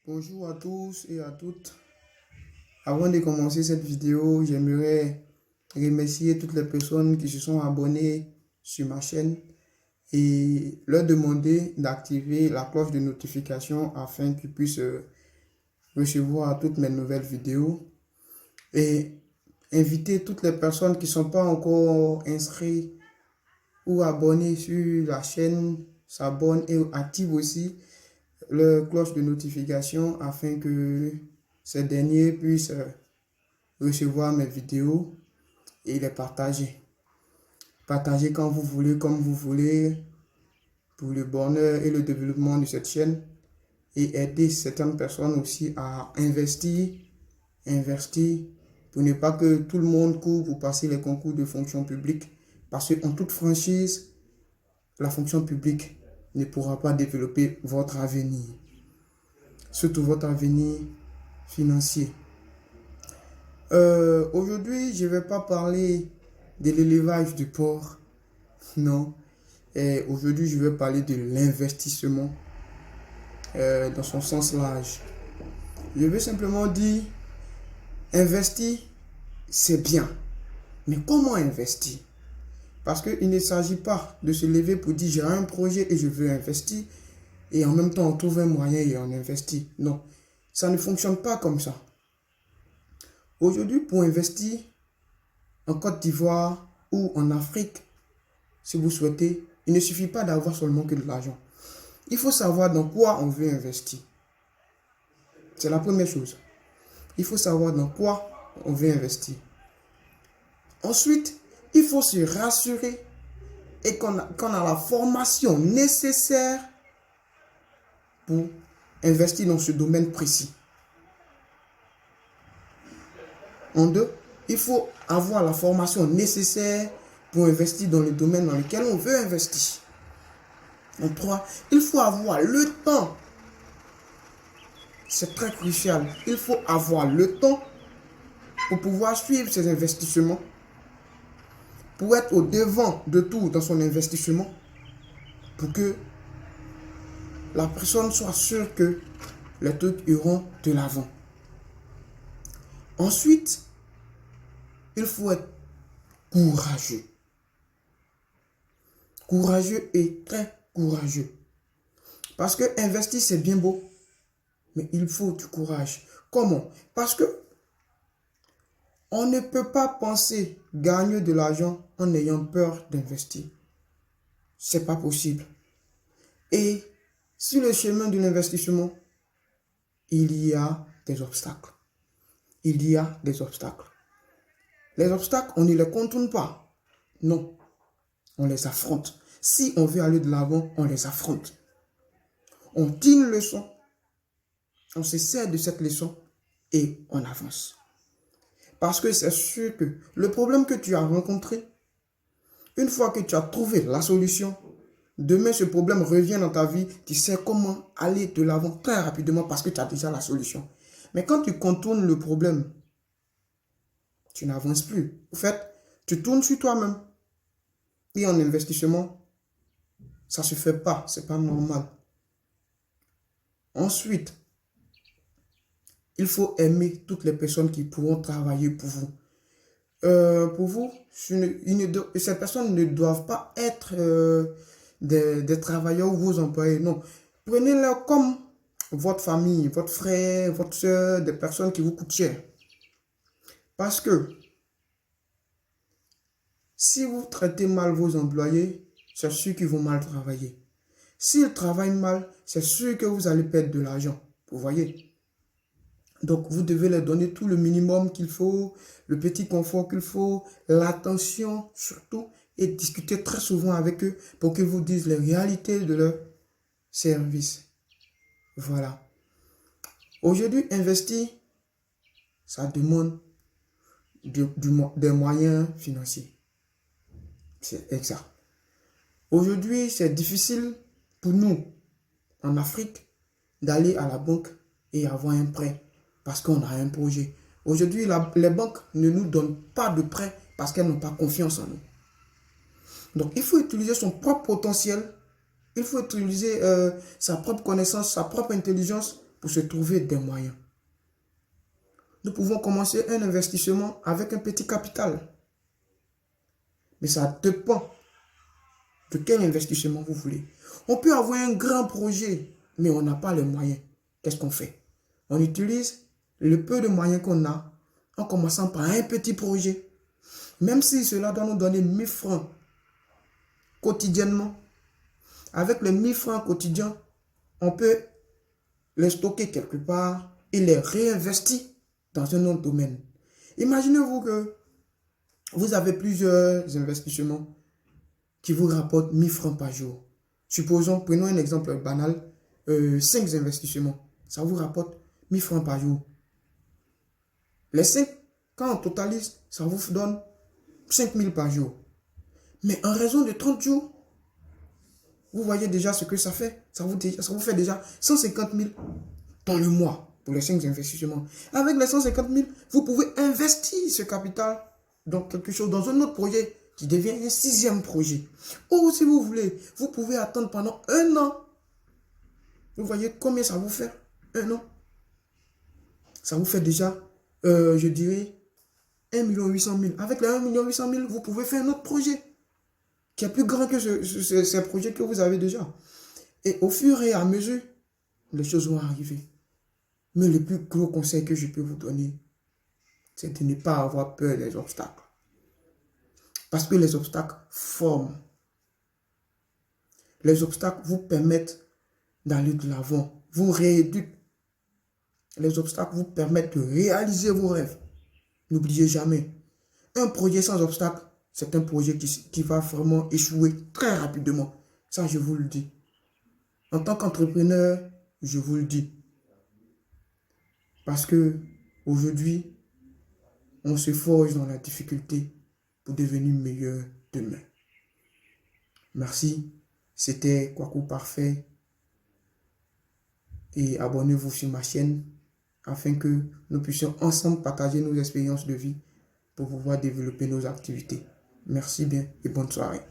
Bonjour à tous et à toutes. Avant de commencer cette vidéo, j'aimerais remercier toutes les personnes qui se sont abonnées sur ma chaîne et leur demander d'activer la cloche de notification afin qu'ils puissent recevoir toutes mes nouvelles vidéos et inviter toutes les personnes qui ne sont pas encore inscrites ou abonnées sur la chaîne s'abonnent et activent aussi la cloche de notification afin que ces derniers puissent recevoir mes vidéos et les partager. Partagez quand vous voulez, comme vous voulez, pour le bonheur et le développement de cette chaîne et aider certaines personnes aussi à investir pour ne pas que tout le monde court pour passer les concours de fonction publique parce qu'en toute franchise, la fonction publique ne pourra pas développer votre avenir, surtout votre avenir financier. Aujourd'hui, je ne vais pas parler de l'élevage du porc, non. Et aujourd'hui, je vais parler de l'investissement dans son sens large. Je veux simplement dire, investir, c'est bien. Mais comment investir? Parce qu'il ne s'agit pas de se lever pour dire j'ai un projet et je veux investir et en même temps on trouve un moyen et on investit. Non, ça ne fonctionne pas comme ça. Aujourd'hui, pour investir en Côte d'Ivoire ou en Afrique, si vous souhaitez, il ne suffit pas d'avoir seulement que de l'argent. Il faut savoir dans quoi on veut investir. C'est la première chose. Il faut savoir dans quoi on veut investir. Ensuite, il faut se rassurer et qu'on a la formation nécessaire pour investir dans ce domaine précis. En deux, il faut avoir la formation nécessaire pour investir dans le domaine dans lequel on veut investir. En trois, il faut avoir le temps. C'est très crucial. Il faut avoir le temps pour pouvoir suivre ses investissements, pour être au devant de tout dans son investissement, pour que la personne soit sûre que les trucs iront de l'avant. Ensuite, il faut être courageux. Courageux et très courageux. Parce que investir, c'est bien beau, mais il faut du courage. Comment? Parce que on ne peut pas penser gagner de l'argent en ayant peur d'investir. C'est pas possible. Et sur le chemin de l'investissement, il y a des obstacles. Il y a des obstacles. Les obstacles, on ne les contourne pas. Non, on les affronte. Si on veut aller de l'avant, on les affronte. On tire une leçon, on se sert de cette leçon et on avance. Parce que c'est sûr que le problème que tu as rencontré, une fois que tu as trouvé la solution, demain ce problème revient dans ta vie, tu sais comment aller de l'avant très rapidement parce que tu as déjà la solution. Mais quand tu contournes le problème, tu n'avances plus. En fait, tu tournes sur toi-même. Et en investissement, ça ne se fait pas, ce n'est pas normal. Ensuite, il faut aimer toutes les personnes qui pourront travailler pour vous. Pour vous, ces personnes ne doivent pas être des travailleurs ou vos employés. Non, prenez-les comme votre famille, votre frère, votre soeur, des personnes qui vous coûtent cher. Parce que si vous traitez mal vos employés, c'est sûr qu'ils vont mal travailler. S'ils travaillent mal, c'est sûr que vous allez perdre de l'argent. Vous voyez? Donc, vous devez leur donner tout le minimum qu'il faut, le petit confort qu'il faut, l'attention surtout, et discuter très souvent avec eux pour qu'ils vous disent les réalités de leur service. Voilà. Aujourd'hui, investir, ça demande des moyens financiers. C'est exact. Aujourd'hui, c'est difficile pour nous, en Afrique, d'aller à la banque et avoir un prêt parce qu'on a un projet. Aujourd'hui, les banques ne nous donnent pas de prêt parce qu'elles n'ont pas confiance en nous. Donc, il faut utiliser son propre potentiel. Il faut utiliser sa propre connaissance, sa propre intelligence pour se trouver des moyens. Nous pouvons commencer un investissement avec un petit capital. Mais ça dépend de quel investissement vous voulez. On peut avoir un grand projet, mais on n'a pas les moyens. Qu'est-ce qu'on fait? On utilise le peu de moyens qu'on a en commençant par un petit projet. Même si cela doit nous donner 1000 francs quotidiennement. Avec les 1000 francs quotidiens, on peut les stocker quelque part et les réinvestir dans un autre domaine. Imaginez-vous que vous avez plusieurs investissements qui vous rapportent 1000 francs par jour. Supposons, prenons un exemple banal, 5 investissements. Ça vous rapporte 1000 francs par jour. Les 5, quand on totalise, ça vous donne 5000 par jour. Mais en raison de 30 jours, vous voyez déjà ce que ça fait. Ça vous fait déjà 150 000 dans le mois pour les 5 investissements. Avec les 150 000, vous pouvez investir ce capital dans quelque chose, dans un autre projet qui devient un 6e projet. Ou si vous voulez, vous pouvez attendre pendant 1 an. Vous voyez combien ça vous fait? 1 an. Ça vous fait déjà, je dirais, 1 800 000. Avec les 1 800 000, vous pouvez faire un autre projet qui est plus grand que ce projet que vous avez déjà. Et au fur et à mesure, les choses vont arriver. Mais le plus gros conseil que je peux vous donner, c'est de ne pas avoir peur des obstacles. Parce que les obstacles forment. Les obstacles vous permettent d'aller de l'avant, vous rééduquent. Les obstacles vous permettent de réaliser vos rêves. N'oubliez jamais, un projet sans obstacle, c'est un projet qui va vraiment échouer très rapidement. Ça, je vous le dis. En tant qu'entrepreneur, je vous le dis. Parce que aujourd'hui, on se forge dans la difficulté pour devenir meilleur demain. Merci. C'était Kwaku Parfait. Et abonnez-vous sur ma chaîne afin que nous puissions ensemble partager nos expériences de vie pour pouvoir développer nos activités. Merci bien et bonne soirée.